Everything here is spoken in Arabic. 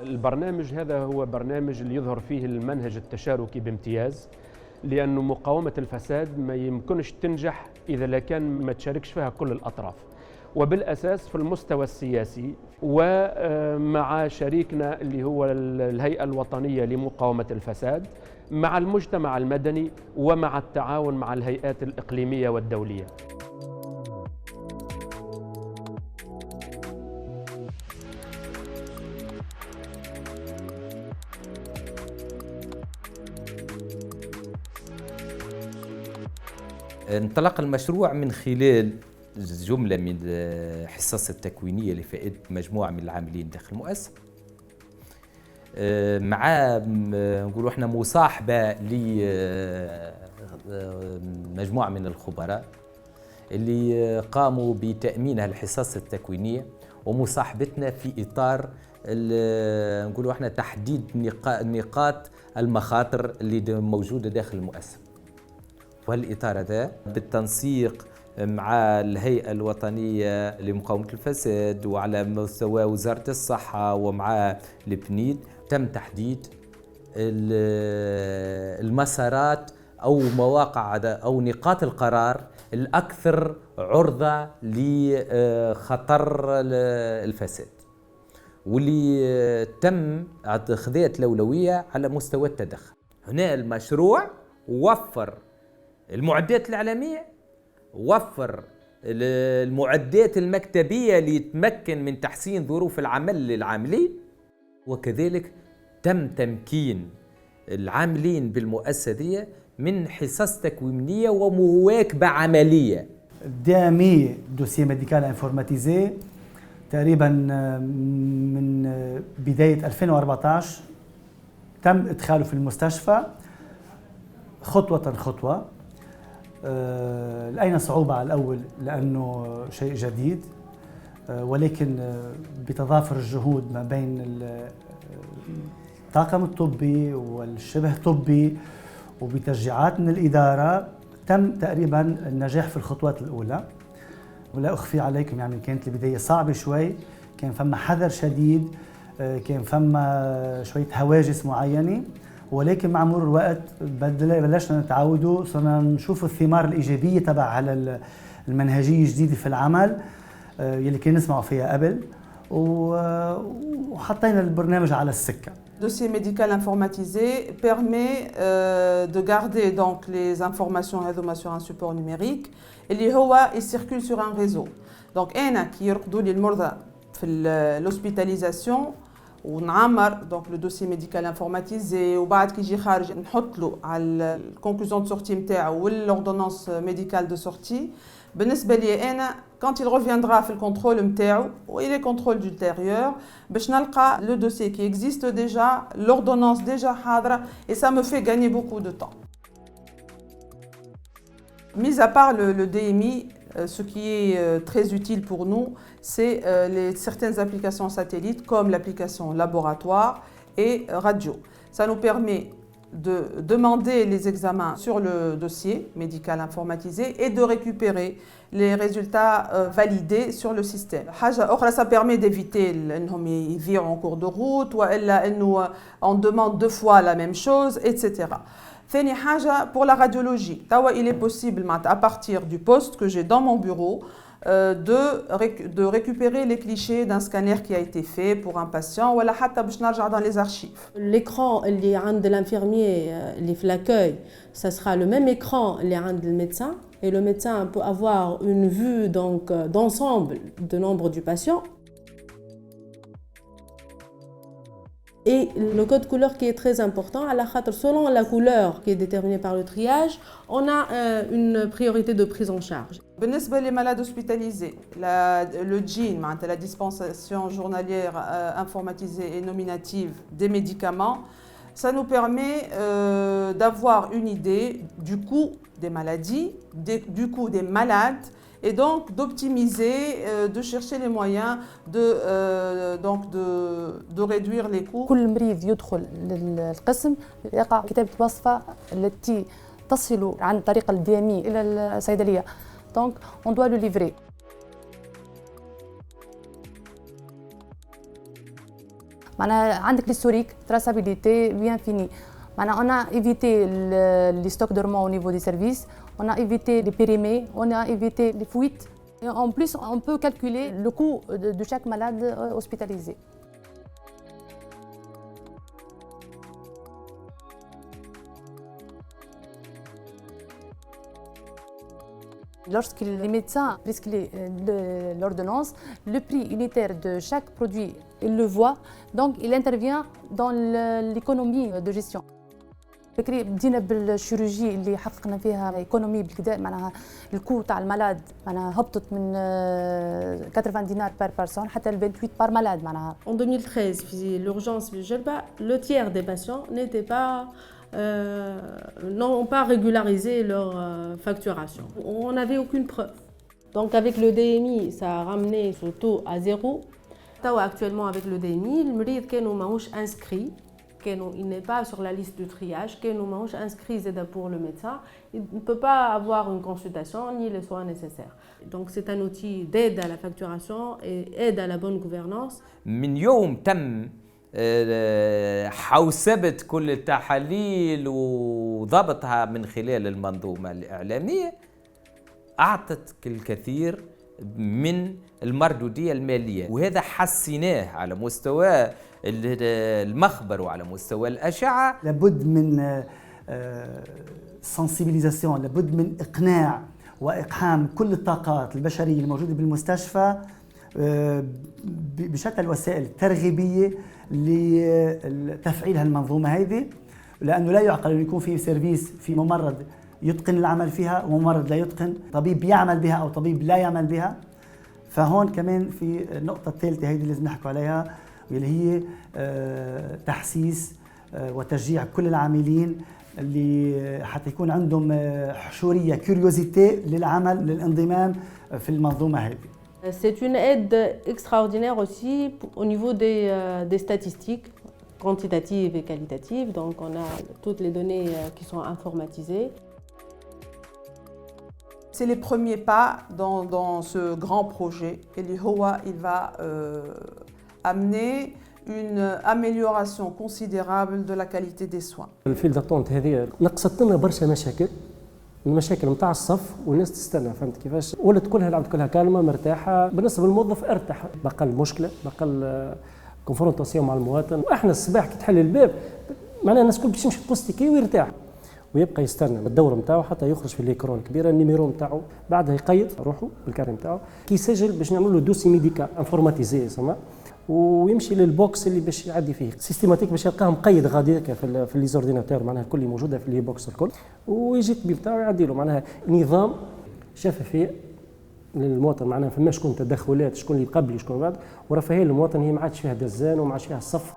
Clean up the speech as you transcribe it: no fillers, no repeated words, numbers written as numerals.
البرنامج هذا هو برنامج اللي يظهر فيه المنهج التشاركي بامتياز، لأنه مقاومة الفساد ما يمكنش تنجح إذا لا كان ما تشاركش فيها كل الأطراف، وبالأساس في المستوى السياسي ومع شريكنا اللي هو الهيئة الوطنية لمقاومة الفساد، مع المجتمع المدني، ومع التعاون مع الهيئات الإقليمية والدولية. انطلق المشروع من خلال جملة من الحصص التكوينية لفائدة مجموعة من العاملين داخل المؤسسة، مع نقولوا احنا مصاحبة لمجموعة من الخبراء اللي قاموا بتأمين الحصص التكوينية ومصاحبتنا في إطار نقولوا احنا تحديد نقاط المخاطر اللي موجودة داخل المؤسسة. والإطار هذا بالتنسيق مع الهيئة الوطنية لمقاومة الفساد وعلى مستوى وزارة الصحة ومع البنيد تم تحديد المسارات أو مواقع أو نقاط القرار الأكثر عرضة لخطر الفساد، واللي تم خذيت الأولوية على مستوى التدخل. هنا المشروع وفر المعدات الإعلامية، وفر المعدات المكتبية ليتمكن من تحسين ظروف العمل للعاملين، وكذلك تم تمكين العاملين بالمؤسسة دي من حصص تكوينية ومواكبة عملية. DMI دوسيي ميديكال انفورماتيزي تقريبا من بداية 2014 تم إدخاله في المستشفى خطوة خطوة. لقينا صعوبة على الأول لأنه شيء جديد، ولكن بتضافر الجهود ما بين الطاقم الطبي والشبه طبي وبتشجيعات من الإدارة تم تقريبا النجاح في الخطوات الأولى. ولا أخفي عليكم يعني كانت البداية صعبة شوي، كان فما حذر شديد، كان فما شوية هواجس معينة، ولكن مع مرور الوقت بلشنا نتعودوا، صرنا نشوف الثمار الإيجابية تبع على المنهجية الجديدة في العمل يلي كنا نسمعوا فيها قبل، وحطينا البرنامج على السكة. Dossier médical informatisé permet de garder donc les informations sur un support numérique اللي هو يسيركل sur un réseau. Donc أنا كي يرقدوا لي المرضى في l'hospitalisation ونعمر دونك لو دوسي ميديكال انفورماتيزي، وبعد كي يجي خارج نحط له على الكونكلوزيون دو سورتي نتاعو والاوردونانس ميديكال دو سورتي. بالنسبه لي انا كانت il reviendra في الكونترول نتاعو و لي كونترول دولتيريور باش نلقى لو دوسي كي اكزيست ديجا، لوردونانس ديجا حاضره، et ça me fait gagner beaucoup de temps. Mis à part le DMI, ce qui est très utile pour nous, c'est certaines applications satellites comme l'application laboratoire et radio. Ça nous permet de demander les examens sur le dossier médical informatisé et de récupérer les résultats validés sur le système. Ça permet d'éviter qu'ils يضيعوا en cours de route ou on demande 2 fois la même chose, etc. ثاني حاجة pour la radiologie. Il est possible à partir du poste que j'ai dans mon bureau de récupérer les clichés d'un scanner qui a été fait pour un patient ولا حتى باش نرجع dans les archives. L'écran اللي عند l'infirmier اللي في l'accueil, ça sera le même écran اللي عند le médecin, et le médecin peut avoir une vue donc d'ensemble de nombre du patient. Et le code couleur qui est très important, selon la couleur qui est déterminée par le triage, on a une priorité de prise en charge. بالنسبة les malades hospitalisés, le GIN, la dispensation journalière informatisée et nominative des médicaments, ça nous permet d'avoir une idée du coût des maladies, du coût des malades, et donc d'optimiser, de chercher les moyens de réduire les coûts. كل مريض يدخل للقسم يقع كتابة وصفة التي تصل عن طريق الDMI إلى الصيدلية. Donc on doit le livrer. معناها عندك l'historique, traçabilité bien fini. Maintenant, on a évité les stocks dormants au niveau des services, on a évité les périmés, on a évité les fuites. Et en plus, on peut calculer le coût de chaque malade hospitalisé. Lorsque les médecins prescrivent l'ordonnance, le prix unitaire de chaque produit, il le voit, donc il intervient dans l'économie de gestion. فكري بدينا بالشيروجي اللي حققنا فيها ايكونومي بالكدا معناها الكو تاع المالاد معناها هبطت من 80 دينار بار بيرسون حتى ل 28 بار مالاد معناها. En 2013, في l'urgence du Jelba, le tiers des patients n'ont pas régularisé leur facturation. On n'avait aucune preuve. Donc avec le DMI, ça a ramené ce taux à zéro. Actuellement avec le DMI, le malade qui est inscrit, il n'est pas sur la liste de triage, qui est inscrit pour le médecin, il ne peut pas avoir une consultation ni les soins nécessaires. Donc c'est un outil d'aide à la facturation et aide à la bonne gouvernance. من يوم تم حوسبة كل التحاليل وضبطها من خلال المنظومة الإعلامية أعطت الكثير من المردودية المالية، وهذا حسيناه على مستوى المخبر وعلى مستوى الأشعة. لابد من سنسيبيليزاسيون، لابد من إقناع وإقحام كل الطاقات البشرية الموجودة بالمستشفى بشتى الوسائل الترغيبية لتفعيل هالمنظومة هذه، لأنه لا يعقل أن يكون في سيرفيس في ممرض يتقن العمل فيها وممرض لا يتقن، طبيب يعمل بها أو طبيب لا يعمل بها. فهون كمان في النقطة الثالثة هذه اللي لازم نحكوا عليها، واللي هي تحسيس وتشجيع كل العاملين اللي حتى يكون عندهم حشورية كيوريوزيتي للعمل للانضمام في المنظومة هذه. C'est une aide extraordinaire aussi au niveau des statistiques quantitatives et qualitatives. Donc on a toutes les données qui sont informatisées. C'est les premiers pas dans ce grand projet. Et l'IHOA, il va amener une amélioration considérable de la qualité des soins. الفيل داتونت هذه نقصت لنا برشا مشاكل، المشاكل نتاع الصف والناس تستنى، فهمت كيفاش؟ ولات كلها العبد كلها كالمه مرتاحه، بالنسبه للموظف ارتاح، بقى المشكله، بقى الكونفرونتاسيون مع المواطن، واحنا الصباح كي تحل الباب معناها الناس الكل باش يمشي تبوستيكي ويرتاح ويبقى يستنى الدور نتاعو حتى يخرج في الايكرون الكبيره النيميرو نتاعو، بعدها يقيد روحه بالكاري نتاعو كي يسجل باش نعملوا له دوسي ميديكال انفورماتيزي يسمى، ويمشي للبوكس اللي باش يعدي فيه سيستيماتيك باش يلقاه مقيد غادي في لي زورديناتور معناها الكل موجوده في لي بوكس الكل، ويجي الطبيب تاعو يعدي له معناها نظام شفافيه للمواطن، معناها فما شكون تدخلات، شكون اللي قبل وشكون بعد، ورفاهيه للمواطن هي ما عادش فيها دزان وما عادش فيها الصف.